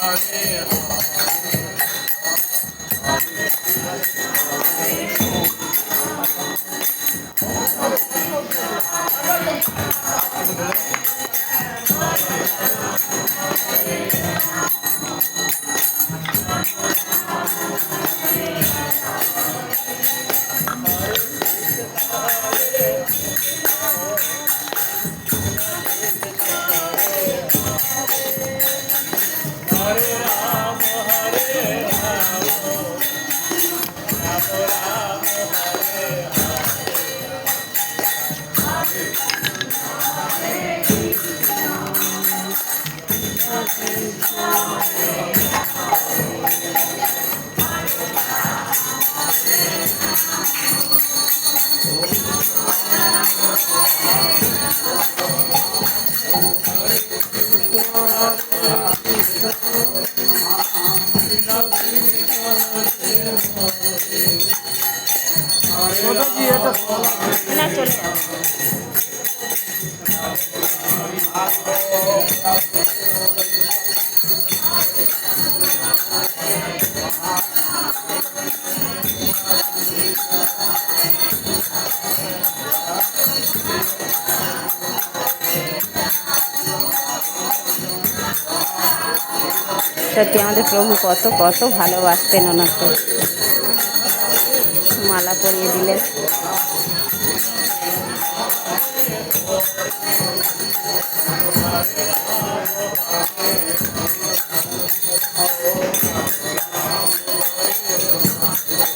না চলে সত্যি আমাদের প্রভু কত কত ভালোবাসতেন ওনাকে। মালা পরিয়ে দিলেন।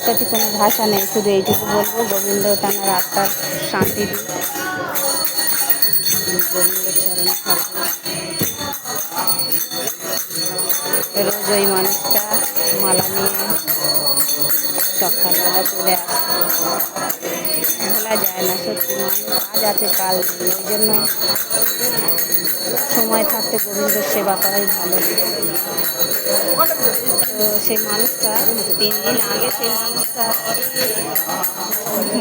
সত্যি কোনো ভাষা নেই, শুধু এইটুকু বলবো গোবিন্দ তাঁর আত্মার শান্তি দিন। গোবিন্দের চরণে থাকবো। রোজ ওই মানুষটা মালা নিয়ে সকালবেলা চলে আসে, ভোলা যায় না। সত্যি মানুষ আজ আছে কাল নেই, ওই জন্য সময় থাকতে গোবিন্দর সেবা করাই ভালো। তো সেই মানুষটা 3 দিন আগে সেই মানুষটা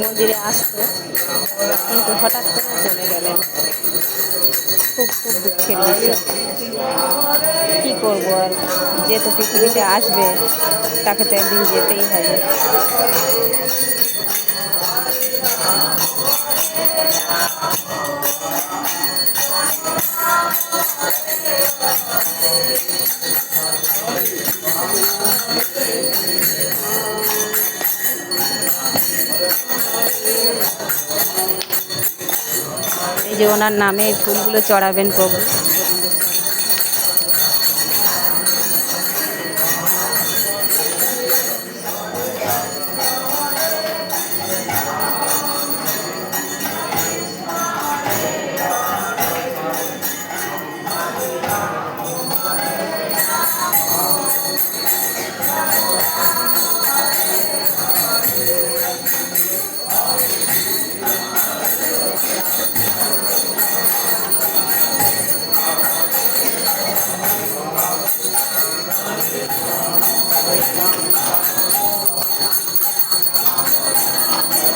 মন্দিরে আসতো, কিন্তু হঠাৎ করে চলে গেলেন। খুব খুব দুঃখের বিষয়। কী করবো আর, যে তো পৃথিবীতে আসবে তাকে তো একদিন যেতেই হবে। এই যে ওনার নামে এই ফুলগুলো চড়াবেন প্রভু।